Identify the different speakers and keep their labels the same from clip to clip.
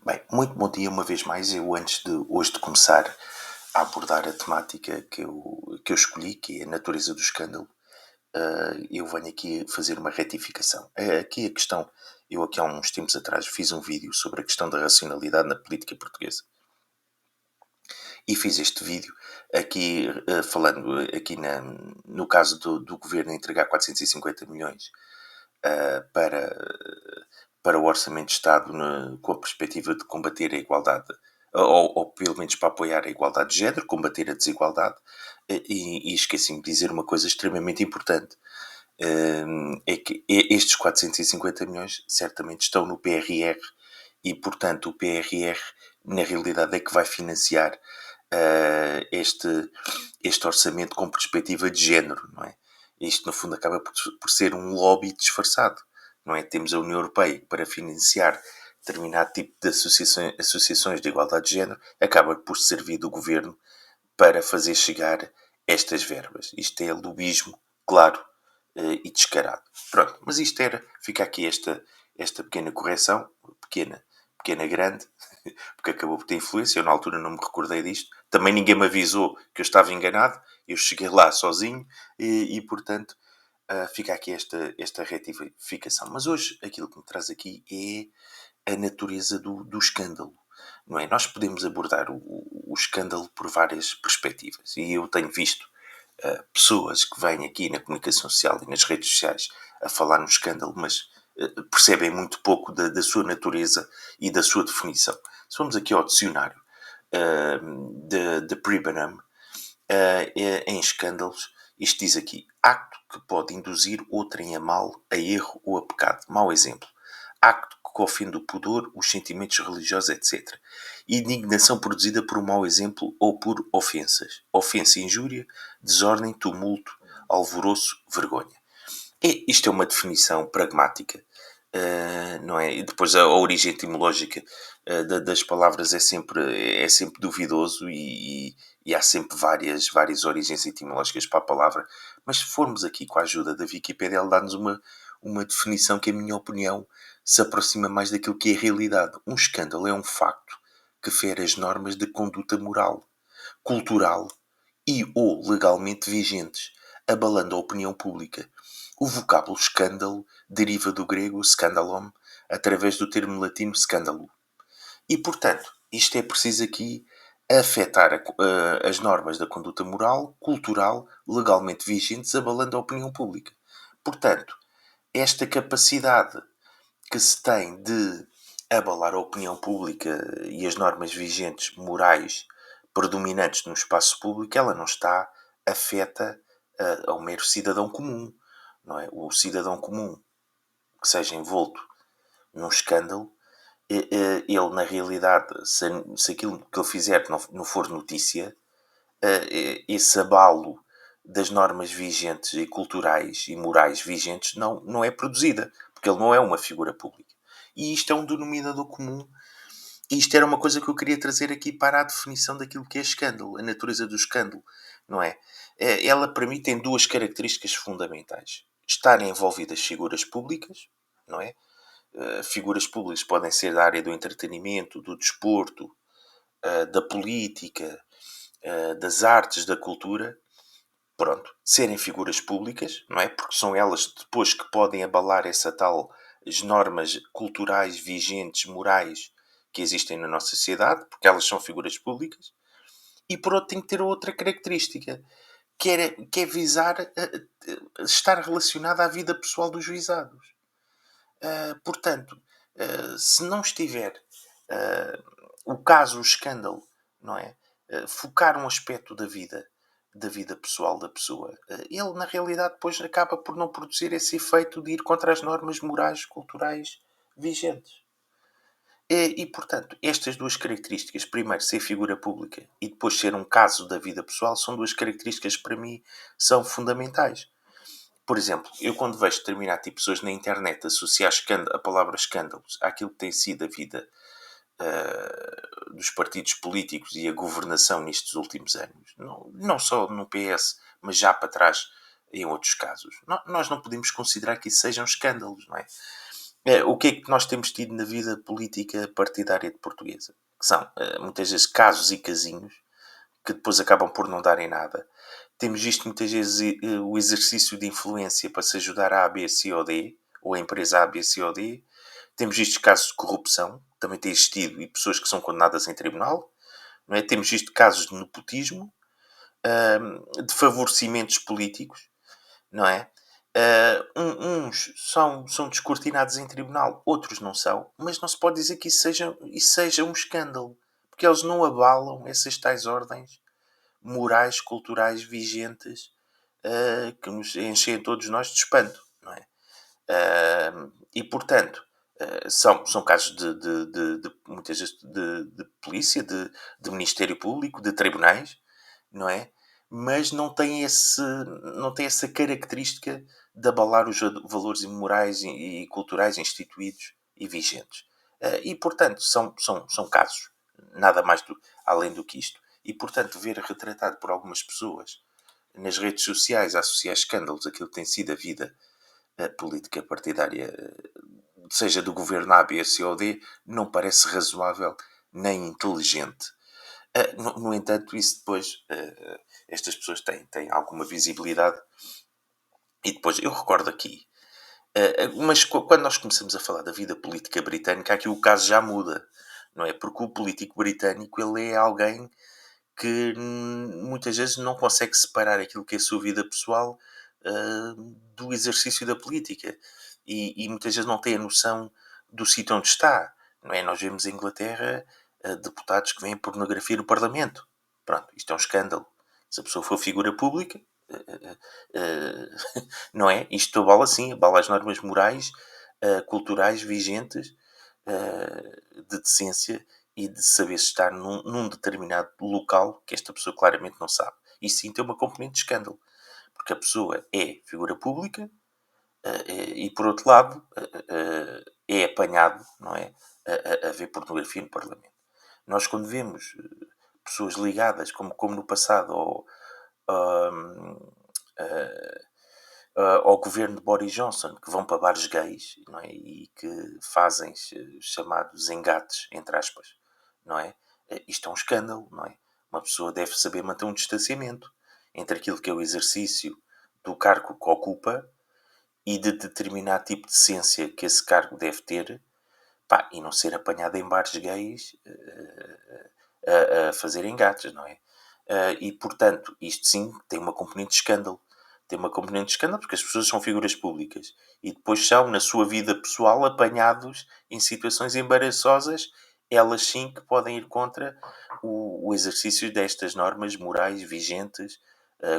Speaker 1: Bem, muito bom dia uma vez mais. Eu, antes de hoje de começar a abordar a temática que eu escolhi, que é a natureza do escândalo, eu venho aqui fazer uma retificação. Aqui a questão, eu aqui há uns tempos atrás fiz um vídeo sobre a questão da racionalidade na política portuguesa. E fiz este vídeo aqui falando aqui no caso do governo entregar 450 milhões para o Orçamento de Estado com a perspectiva de combater a igualdade, ou pelo menos para apoiar a igualdade de género, combater a desigualdade, e esqueci-me de dizer uma coisa extremamente importante, é que estes 450 milhões certamente estão no PRR e, portanto, o PRR na realidade é que vai financiar este orçamento com perspectiva de género, não é? Isto, no fundo, acaba por ser um lobby disfarçado, não é? Temos a União Europeia para financiar determinado tipo de associações de igualdade de género, acaba por servir do governo para fazer chegar estas verbas. Isto é lobismo, claro, e descarado. Pronto, mas isto era, fica aqui esta pequena correção, pequena grande, porque acabou por ter influência. Eu na altura não me recordei disto. Também ninguém me avisou que eu estava enganado. Eu cheguei lá sozinho e portanto, fica aqui esta retificação. Mas hoje aquilo que me traz aqui é a natureza do escândalo. Não é? Nós podemos abordar o escândalo por várias perspectivas. E eu tenho visto pessoas que vêm aqui na comunicação social e nas redes sociais a falar no escândalo, mas percebem muito pouco da sua natureza e da sua definição. Se vamos aqui ao dicionário de Pribenham, em escândalos, isto diz aqui: acto que pode induzir outrem a mal, a erro ou a pecado. Mau exemplo. Acto que ofende o pudor, os sentimentos religiosos, etc. Indignação produzida por um mau exemplo ou por ofensas. Ofensa, injúria, desordem, tumulto, alvoroço, vergonha. Isto é uma definição pragmática, não é? E depois a origem etimológica das palavras é sempre duvidoso e há sempre várias origens etimológicas para a palavra, mas se formos aqui com a ajuda da Wikipédia, ela dá-nos uma definição que, em minha opinião, se aproxima mais daquilo que é a realidade. Um escândalo é um facto que fere as normas de conduta moral, cultural e ou legalmente vigentes, abalando a opinião pública. O vocábulo escândalo deriva do grego scandalon, através do termo latino scandalo. E, portanto, isto é preciso aqui afetar as normas da conduta moral, cultural, legalmente vigentes, abalando a opinião pública. Portanto, esta capacidade que se tem de abalar a opinião pública e as normas vigentes morais predominantes no espaço público, ela não está afeta ao mero cidadão comum, não é? O cidadão comum que seja envolto num escândalo, ele na realidade, se aquilo que ele fizer não for notícia, esse abalo das normas vigentes e culturais e morais vigentes não é produzida, porque ele não é uma figura pública. E isto é um denominador comum. E isto era uma coisa que eu queria trazer aqui para a definição daquilo que é escândalo, a natureza do escândalo, não é? Ela, para mim, tem duas características fundamentais. Estarem envolvidas figuras públicas, não é? Figuras públicas podem ser da área do entretenimento, do desporto, da política, das artes, da cultura, pronto, serem figuras públicas, não é? Porque são elas depois que podem abalar essa tal as normas culturais vigentes, morais que existem na nossa sociedade, porque elas são figuras públicas. E por outro tem que ter outra característica, que é visar estar relacionada à vida pessoal dos juizados. Portanto, se não estiver o caso, o escândalo, não é? Focar um aspecto da vida pessoal da pessoa, ele na realidade depois acaba por não produzir esse efeito de ir contra as normas morais, culturais vigentes. Portanto, estas duas características, primeiro ser figura pública e depois ser um caso da vida pessoal, são duas características que para mim são fundamentais. Por exemplo, eu quando vejo determinado tipo de pessoas na internet associar a palavra escândalos àquilo que tem sido a vida dos partidos políticos e a governação nestes últimos anos, não só no PS, mas já para trás em outros casos, nós não podemos considerar que isso sejam escândalos, não é? O que é que nós temos tido na vida política partidária de portuguesa? Que são, muitas vezes, casos e casinhos que depois acabam por não darem nada. Temos visto muitas vezes o exercício de influência para se ajudar a B, C ou D, ou a empresa A, B, C ou D. Temos visto casos de corrupção, também tem existido, e pessoas que são condenadas em tribunal. Não é? Temos visto casos de nepotismo, de favorecimentos políticos, não é? Uns são descortinados em tribunal, outros não são, mas não se pode dizer que isso seja um escândalo, porque eles não abalam essas tais ordens morais, culturais vigentes que nos enchem todos nós de espanto, não é? E, portanto, são casos de muitas vezes de polícia, de Ministério Público, de tribunais, não é? Mas não tem essa característica de abalar os valores morais e culturais instituídos e vigentes. E, portanto, são casos, nada mais além do que isto. E, portanto, ver retratado por algumas pessoas nas redes sociais a associar escândalos aquilo que tem sido a vida política partidária, seja do governo A, B, C ou D, não parece razoável nem inteligente. No entanto, isso depois, estas pessoas têm alguma visibilidade. E depois, eu recordo aqui, mas quando nós começamos a falar da vida política britânica, aqui o caso já muda, não é? Porque o político britânico, ele é alguém que muitas vezes não consegue separar aquilo que é a sua vida pessoal do exercício da política. E muitas vezes não tem a noção do sítio onde está. Não é? Nós vemos em Inglaterra deputados que veem pornografia no Parlamento. Pronto, isto é um escândalo. Se a pessoa for figura pública, não é? Isto abala sim, abala as normas morais, culturais vigentes, de decência e de saber estar num determinado local que esta pessoa claramente não sabe. E sim tem uma componente de escândalo, porque a pessoa é figura pública e, por outro lado, é apanhado, não é? A ver pornografia no Parlamento. Nós, quando vemos pessoas ligadas, como no passado, ao governo de Boris Johnson, que vão para bares gays, não é? E que fazem chamados engates, entre aspas, não é? Isto é um escândalo, não é? Uma pessoa deve saber manter um distanciamento entre aquilo que é o exercício do cargo que ocupa e de determinado tipo de ciência que esse cargo deve ter, pá, e não ser apanhado em bares gays a fazer engates, não é? E, portanto, isto sim tem uma componente de escândalo. Tem uma componente de escândalo porque as pessoas são figuras públicas e depois são, na sua vida pessoal, apanhados em situações embaraçosas, elas sim que podem ir contra o exercício destas normas morais vigentes,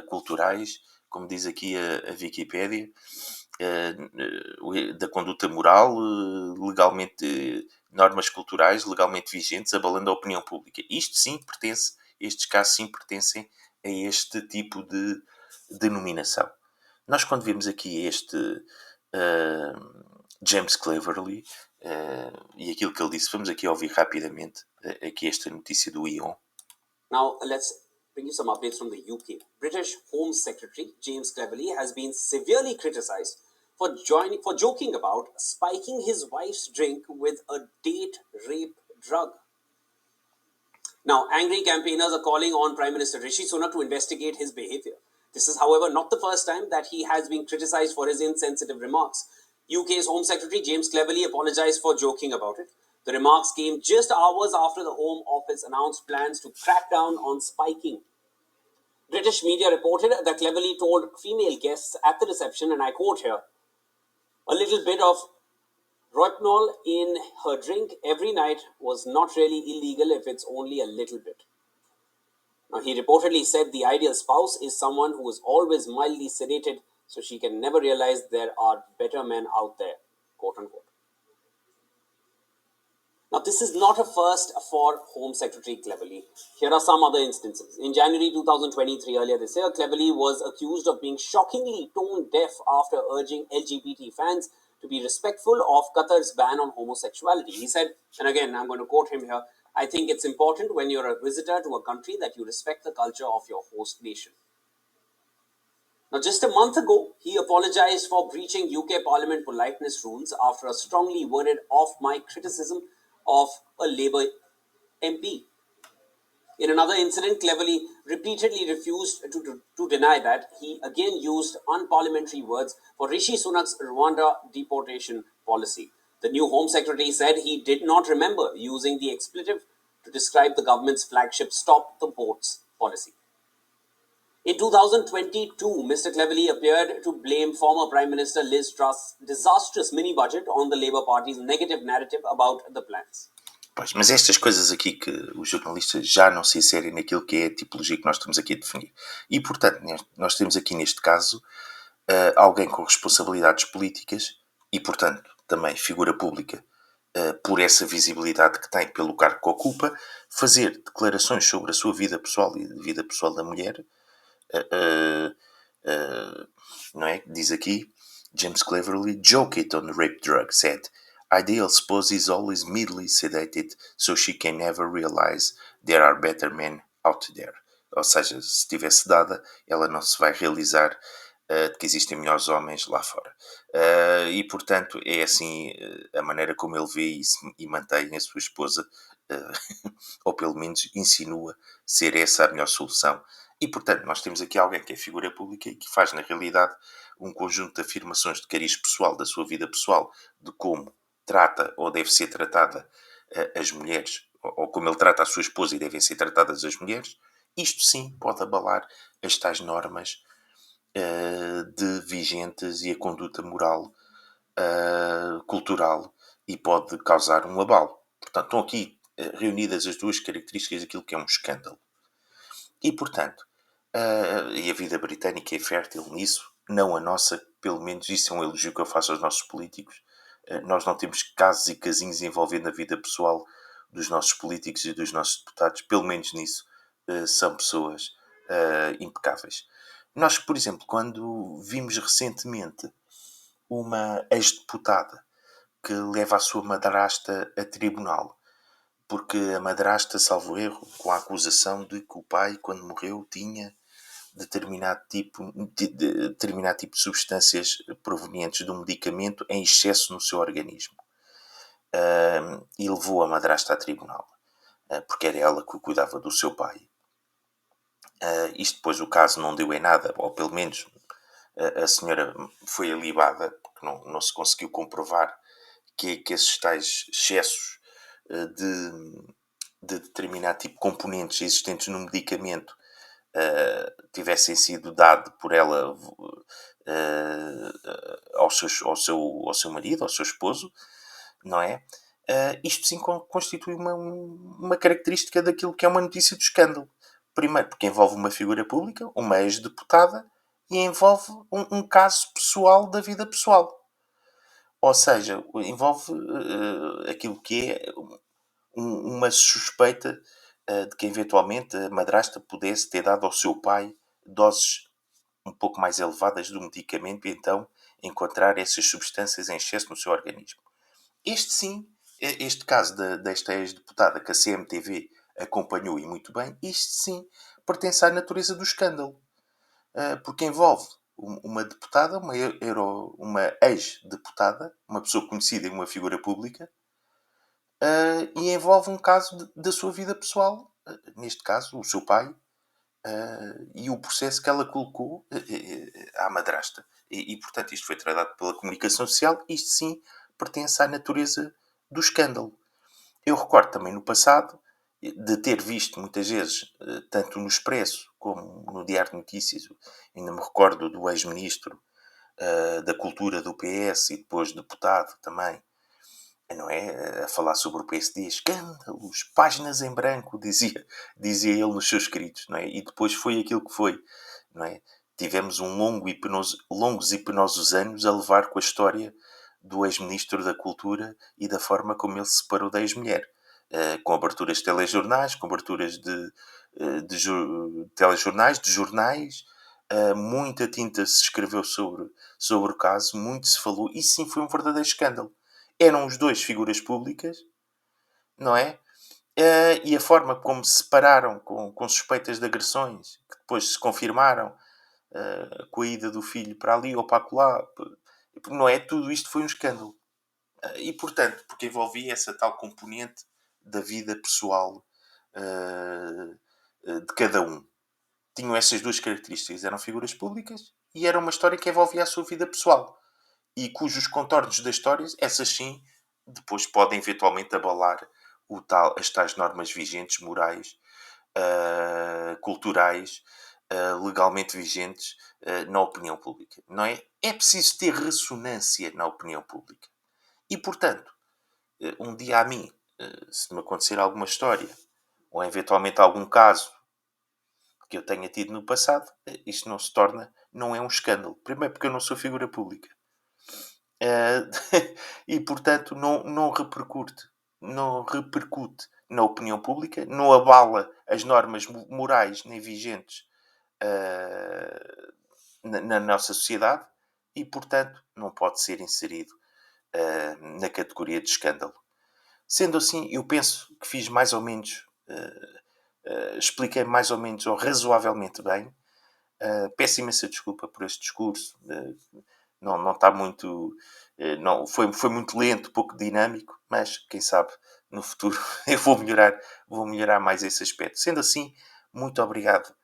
Speaker 1: culturais, como diz aqui a Wikipédia, da conduta moral, legalmente, normas culturais legalmente vigentes, abalando a opinião pública. Isto sim pertence, estes casos sim pertencem a este tipo de denominação. Nós, quando vimos aqui este James Cleverly e aquilo que ele disse, vamos aqui ouvir rapidamente aqui esta notícia do Ion.
Speaker 2: Now, let's bring you some updates from the UK. British Home Secretary James Cleverly has been severely criticised for joking about spiking his wife's drink with a date rape drug. Now, angry campaigners are calling on Prime Minister Rishi Sunak to investigate his behaviour. This is, however, not the first time that he has been criticised for his insensitive remarks. UK's Home Secretary James Cleverly apologised for joking about it. The remarks came just hours after the Home Office announced plans to crack down on spiking. British media reported that Cleverly told female guests at the reception, and I quote here, "A little bit of Rohypnol in her drink every night was not really illegal if it's only a little bit." Now, he reportedly said the ideal spouse is someone who is always mildly sedated so she can never realize there are better men out there, quote unquote. Now, this is not a first for Home Secretary Cleverly. Here are some other instances. In January 2023, earlier this year, Cleverly was accused of being shockingly tone deaf after urging LGBT fans to be respectful of Qatar's ban on homosexuality. He said, and again, I'm going to quote him here, "I think it's important when you're a visitor to a country that you respect the culture of your host nation." Now, just a month ago, he apologized for breaching UK Parliament politeness rules after a strongly worded off mic criticism of a Labour MP. In another incident, Cleverly repeatedly refused to deny that he again used unparliamentary words for Rishi Sunak's Rwanda deportation policy. The new Home Secretary said he did not remember using the expletive to describe the government's flagship Stop the Boats policy. In 2022, Mr. Cleverly appeared to blame former Prime Minister Liz Truss's disastrous mini budget on the Labour Party's negative narrative about the plans.
Speaker 1: Pois, mas estas coisas aqui que os jornalistas já não se inserem naquilo que é a tipologia que nós estamos aqui a definir. E, portanto, nós temos aqui neste caso alguém com responsabilidades políticas e, portanto, também figura pública por essa visibilidade que tem pelo cargo que ocupa, fazer declarações sobre a sua vida pessoal e a vida pessoal da mulher, não é? Diz aqui, James Cleverly joked on the rape drug, said, Ideal spouse is always midly sedated, so she can never realize there are better men out there. Ou seja, se estiver sedada, ela não se vai realizar de que existem melhores homens lá fora. E, portanto, é assim a maneira como ele vê isso e mantém a sua esposa, ou pelo menos insinua ser essa a melhor solução. E, portanto, nós temos aqui alguém que é figura pública e que faz, na realidade, um conjunto de afirmações de cariz pessoal, da sua vida pessoal, de como trata ou deve ser tratada as mulheres, ou como ele trata a sua esposa e devem ser tratadas as mulheres. Isto sim pode abalar as tais normas de vigentes e a conduta moral, cultural, e pode causar um abalo. Portanto, estão aqui reunidas as duas características daquilo que é um escândalo. E, portanto, e a vida britânica é fértil nisso, não a nossa, pelo menos isso é um elogio que eu faço aos nossos políticos. Nós não temos casos e casinhos envolvendo a vida pessoal dos nossos políticos e dos nossos deputados, pelo menos nisso, são pessoas impecáveis. Nós, por exemplo, quando vimos recentemente uma ex-deputada que leva a sua madrasta a tribunal, porque a madrasta, salvo erro, com a acusação de que o pai, quando morreu, tinha determinado tipo de substâncias provenientes de um medicamento em excesso no seu organismo. E levou a madrasta a tribunal, porque era ela que cuidava do seu pai. Isto depois o caso não deu em nada, ou pelo menos a senhora foi alibada, porque não se conseguiu comprovar que esses tais excessos de determinado tipo de componentes existentes no medicamento tivessem sido dado por ela ao seu marido, ao seu esposo, não é? Isto sim constitui uma característica daquilo que é uma notícia de escândalo. Primeiro, porque envolve uma figura pública, uma ex-deputada, e envolve um caso pessoal da vida pessoal. Ou seja, envolve aquilo que é uma suspeita de que eventualmente a madrasta pudesse ter dado ao seu pai doses um pouco mais elevadas do medicamento e então encontrar essas substâncias em excesso no seu organismo. Este sim, este caso desta ex-deputada que a CMTV acompanhou e muito bem, isto sim pertence à natureza do escândalo. Porque envolve uma deputada, uma ex-deputada, uma pessoa conhecida e uma figura pública, e envolve um caso da sua vida pessoal, neste caso, o seu pai, e o processo que ela colocou à madrasta. Portanto, isto foi tratado pela comunicação social, isto sim pertence à natureza do escândalo. Eu recordo também no passado de ter visto muitas vezes, tanto no Expresso como no Diário de Notícias, ainda me recordo do ex-ministro da Cultura do PS e depois deputado também, não é? A falar sobre o PSD, escândalos, páginas em branco, dizia ele nos seus escritos, não é? E depois foi aquilo que foi, não é? Tivemos longos e penosos anos a levar com a história do ex-ministro da Cultura e da forma como ele se separou da ex-mulher. Com aberturas de telejornais, com aberturas de telejornais, de jornais, muita tinta se escreveu sobre o caso, muito se falou, e sim foi um verdadeiro escândalo. Eram os dois figuras públicas, não é? E a forma como se separaram com suspeitas de agressões, que depois se confirmaram, com a ida do filho para ali ou para acolá. Não é? Tudo isto foi um escândalo. E, portanto, porque envolvia essa tal componente da vida pessoal de cada um. Tinham essas duas características. Eram figuras públicas e era uma história que envolvia a sua vida pessoal. E cujos contornos da história, essas sim, depois podem eventualmente abalar as tais normas vigentes, morais, culturais, legalmente vigentes na opinião pública. Não é? É preciso ter ressonância na opinião pública. E, portanto, um dia a mim, se me acontecer alguma história, ou eventualmente algum caso que eu tenha tido no passado, isto não se torna, não é um escândalo. Primeiro porque eu não sou figura pública. E, portanto, não repercute na opinião pública, não abala as normas morais nem vigentes na nossa sociedade e, portanto, não pode ser inserido na categoria de escândalo. Sendo assim, eu penso que fiz mais ou menos, expliquei mais ou menos ou razoavelmente bem. Peço imensa desculpa por este discurso. Não está muito. Não, foi muito lento, pouco dinâmico, mas quem sabe no futuro eu vou melhorar mais esse aspecto. Sendo assim, muito obrigado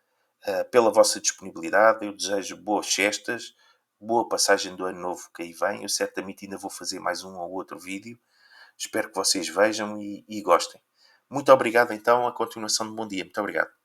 Speaker 1: pela vossa disponibilidade. Eu desejo boas festas, boa passagem do ano novo que aí vem. Eu certamente ainda vou fazer mais um ou outro vídeo. Espero que vocês vejam e gostem. Muito obrigado, então. A continuação de um bom dia. Muito obrigado.